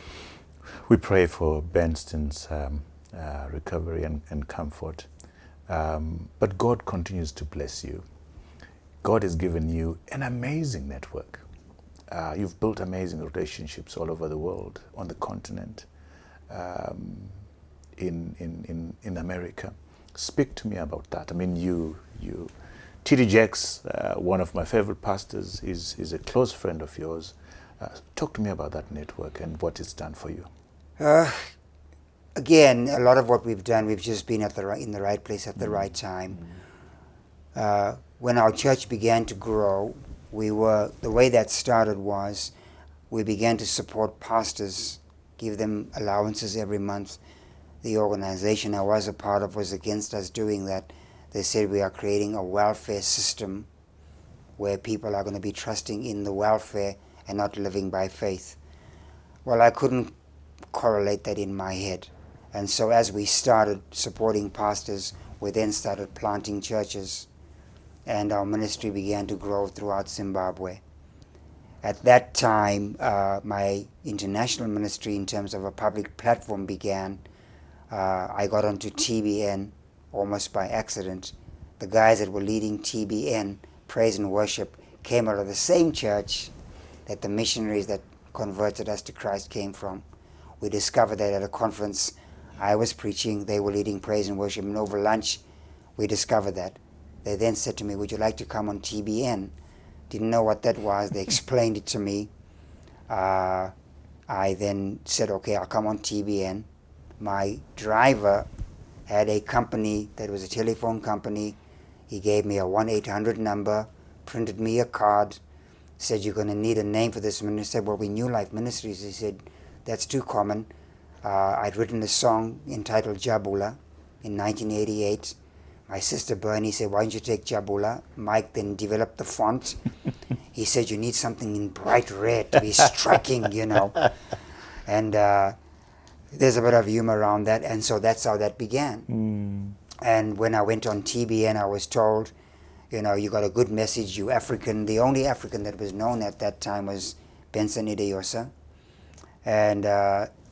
We pray for Bernstein's recovery and comfort. But God continues to bless you. God has given you an amazing network. You've built amazing relationships all over the world, on the continent, in America. Speak to me about that. I mean, T.D. Jakes, one of my favorite pastors, is a close friend of yours. Talk to me about that network and what it's done for you. Again, a lot of what we've done, we've just been in the right place at the right time. When our church began to grow, the way that started was we began to support pastors, give them allowances every month. The organization I was a part of was against us doing that. They said we are creating a welfare system where people are going to be trusting in the welfare and not living by faith. Well, I couldn't correlate that in my head. And so as we started supporting pastors, we then started planting churches, and our ministry began to grow throughout Zimbabwe. At that time, my international ministry in terms of a public platform began. I got onto TBN almost by accident. The guys that were leading TBN, Praise and Worship, came out of the same church that the missionaries that converted us to Christ came from. We discovered that at a conference I was preaching, they were leading Praise and Worship, and over lunch we discovered that. They then said to me, would you like to come on TBN? Didn't know what that was. They explained it to me. I then said, okay, I'll come on TBN. My driver had a company that was a telephone company. He gave me a 1-800 number, printed me a card, said, you're going to need a name for this ministry. I said, well, we New Life Ministries. He said, that's too common. I'd written a song entitled Jabula in 1988. My sister Bernie said, why don't you take Jabula? Mike then developed the font. He said, you need something in bright red to be striking, you know. And there's a bit of humor around that. And so that's how that began. And when I went on TBN, I was told, you know, you got a good message, you African. The only African that was known at that time was Benson Idayosa. And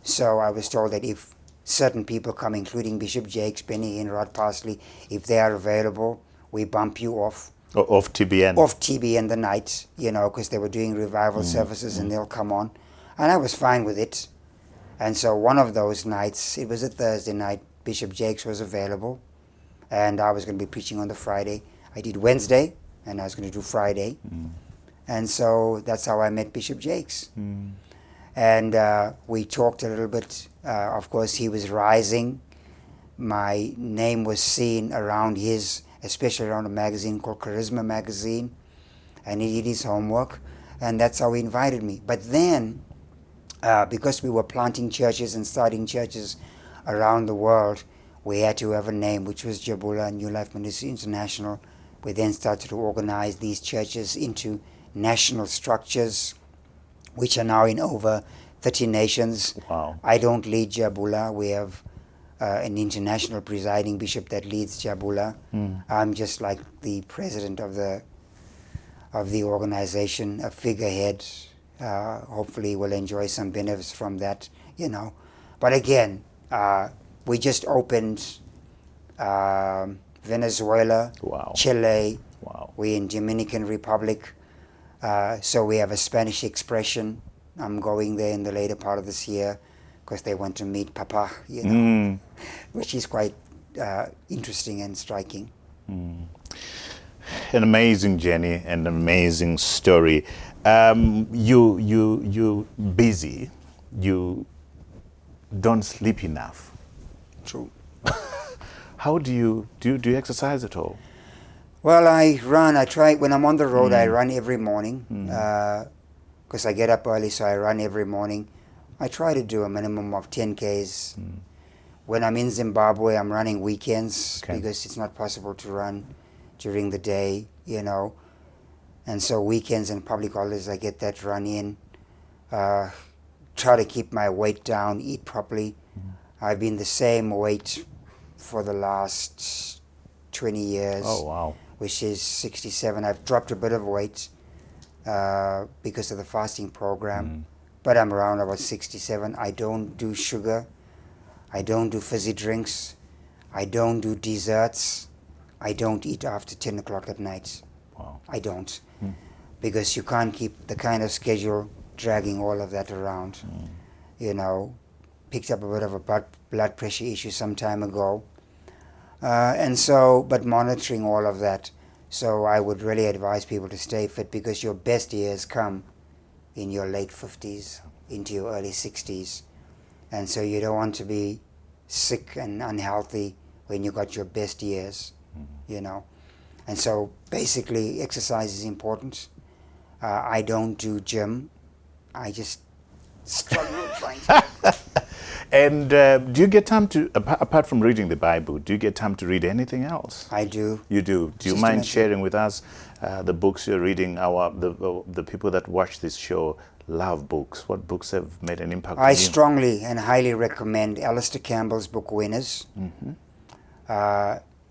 so I was told that if certain people come, including Bishop Jakes, Benny Hinn, Rod Parsley, if they are available, we bump you off. Off TBN? Off TBN the night, you know, because they were doing revival services and they'll come on. And I was fine with it. And so one of those nights, it was a Thursday night, Bishop Jakes was available. And I was going to be preaching on the Friday. I did Wednesday, and I was going to do Friday. And so that's how I met Bishop Jakes. And we talked a little bit. Of course, he was rising. My name was seen around his, especially around a magazine called Charisma Magazine. And he did his homework. And that's how he invited me. But then, because we were planting churches and starting churches around the world, we had to have a name, which was Jabula New Life Ministry International. We then started to organize these churches into national structures, which are now in over 30 nations. Wow. I don't lead Jabula. We have an international presiding bishop that leads Jabula. I'm just like the president of the organization, a figurehead. Hopefully we'll enjoy some benefits from that, you know. But again, we just opened Venezuela, Wow. Chile, Wow. we're in Dominican Republic. So we have a Spanish expression. I'm going there in the later part of this year because they want to meet Papa, you know, which is quite interesting and striking. An amazing journey and an amazing story. You busy. You don't sleep enough. True. How do you exercise at all? Well, I run. I try when I'm on the road. I run every morning because I get up early, so I run every morning. I try to do a minimum of 10 Ks. When I'm in Zimbabwe, I'm running weekends because it's not possible to run during the day, you know. And so weekends and public holidays, I get that run in. Try to keep my weight down, eat properly. I've been the same weight for the last 20 years. Oh, wow. Which is 67. I've dropped a bit of weight because of the fasting program, but I'm around about 67. I don't do sugar. I don't do fizzy drinks. I don't do desserts. I don't eat after 10 o'clock at night. Wow. I don't. Because you can't keep the kind of schedule dragging all of that around. You know, picked up a bit of a blood pressure issue some time ago. And so, but monitoring all of that. So I would really advise people to stay fit because your best years come in your late 50s into your early 60s. And so you don't want to be sick and unhealthy when you got your best years, you know. And so basically exercise is important. I don't do gym. I just struggle trying to. And do you get time to, apart from reading the Bible, do you get time to read anything else? I do. You do. Do you mind sharing with us the books you're reading? The people that watch this show love books. What books have made an impact on you? I strongly and highly recommend Alistair Campbell's book, Winners.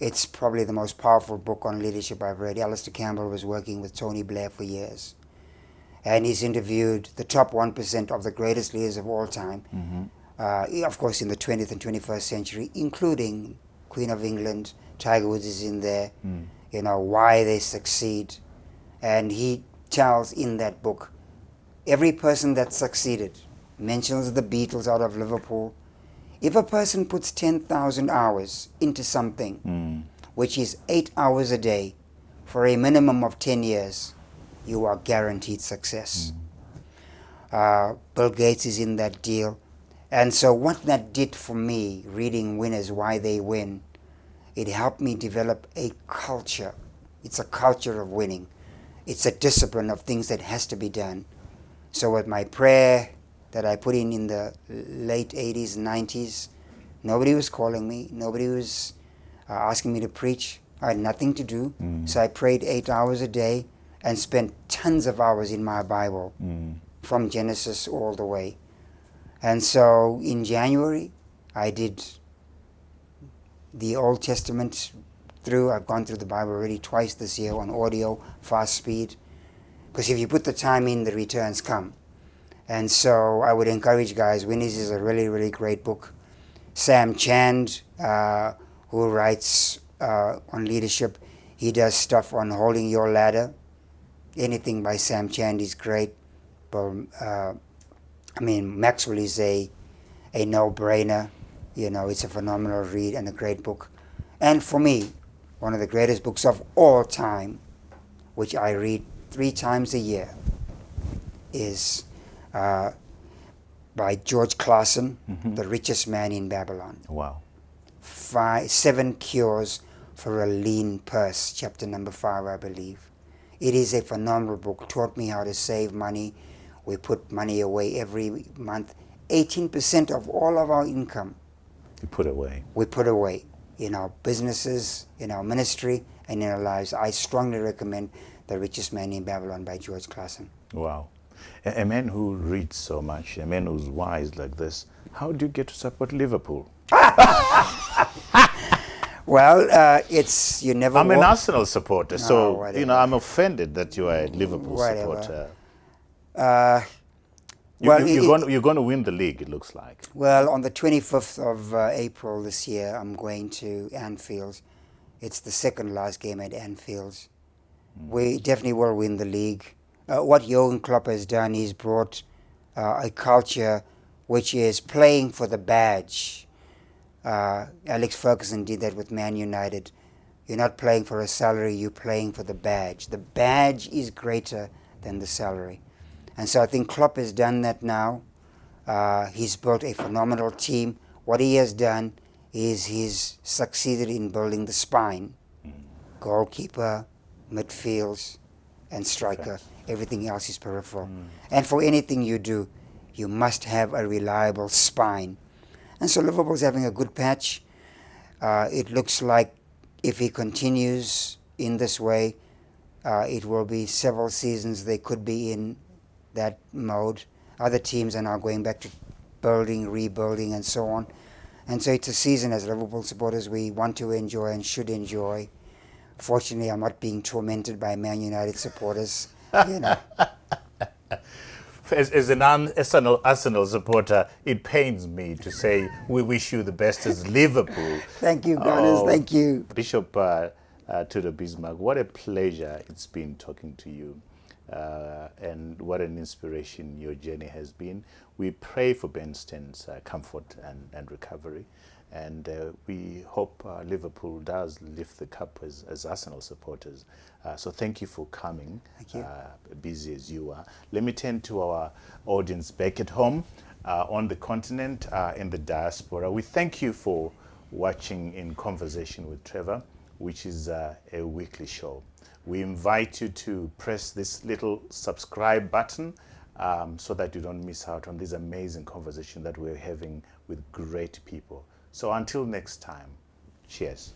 It's probably the most powerful book on leadership I've read. Alistair Campbell was working with Tony Blair for years. And he's interviewed the top 1% of the greatest leaders of all time. Of course, in the 20th and 21st century, including Queen of England. Tiger Woods is in there. You know, why they succeed. And he tells in that book, every person that succeeded, mentions the Beatles out of Liverpool. If a person puts 10,000 hours into something, which is 8 hours a day, for a minimum of 10 years, you are guaranteed success. Bill Gates is in that deal. And so what that did for me, reading Winners, Why They Win, it helped me develop a culture. It's a culture of winning. It's a discipline of things that has to be done. So with my prayer that I put in the late 80s, 90s, nobody was calling me. Nobody was asking me to preach. I had nothing to do. So I prayed 8 hours a day and spent tons of hours in my Bible, from Genesis all the way. And so in January, I did the Old Testament through. I've gone through the Bible already twice this year on audio, fast speed. Because if you put the time in, the returns come. And so I would encourage guys, Winners is a really, really great book. Sam Chand, who writes on leadership, he does stuff on holding your ladder. Anything by Sam Chand is great. But, I mean, Maxwell is a no-brainer. You know, it's a phenomenal read and a great book. And for me, one of the greatest books of all time, which I read 3 times a year, is by George Clason, The Richest Man in Babylon. Wow. 7 Cures for a Lean Purse, chapter number 5, I believe. It is a phenomenal book. Taught me how to save money. We put money away every month. 18% of all of our income You put away. we put away in our businesses, in our ministry, and in our lives. I strongly recommend The Richest Man in Babylon by George Clason. Wow. A man who reads so much, a man who's wise like this, how do you get to support Liverpool? Well, it's, you never I'm an walk- Arsenal supporter, so, whatever. you know, I'm offended that you are a Liverpool Whatever. supporter. Well, You're going to win the league, it looks like. Well, on the 25th of April this year, I'm going to Anfield. It's the second last game at Anfield. We definitely will win the league. What Jurgen Klopp has done, he's brought a culture which is playing for the badge. Alex Ferguson did that with Man United. You're not playing for a salary, you're playing for the badge. The badge is greater than the salary. And so I think Klopp has done that now. He's built a phenomenal team. What he has done is he's succeeded in building the spine. Goalkeeper, midfields, and striker. Everything else is peripheral. And for anything you do, you must have a reliable spine. And so Liverpool's having a good patch. It looks like if he continues in this way, it will be several seasons they could be in that mode. Other teams are now going back to building, rebuilding, and so on. And so it's a season as Liverpool supporters we want to enjoy and should enjoy. Fortunately, I'm not being tormented by Man United supporters. You know. As an Arsenal supporter, it pains me to say we wish you the best as Liverpool. Thank you, Gunners. Thank you. Bishop Tudor Bismark, what a pleasure it's been talking to you. And what an inspiration your journey has been. We pray for Bensten's comfort and recovery. And we hope Liverpool does lift the cup as Arsenal supporters. So thank you for coming, Thank you. busy as you are. Let me turn to our audience back at home, on the continent, in the diaspora. We thank you for watching In Conversation with Trevor, which is a weekly show. We invite you to press this little subscribe button so that you don't miss out on this amazing conversation that we're having with great people. So until next time, cheers.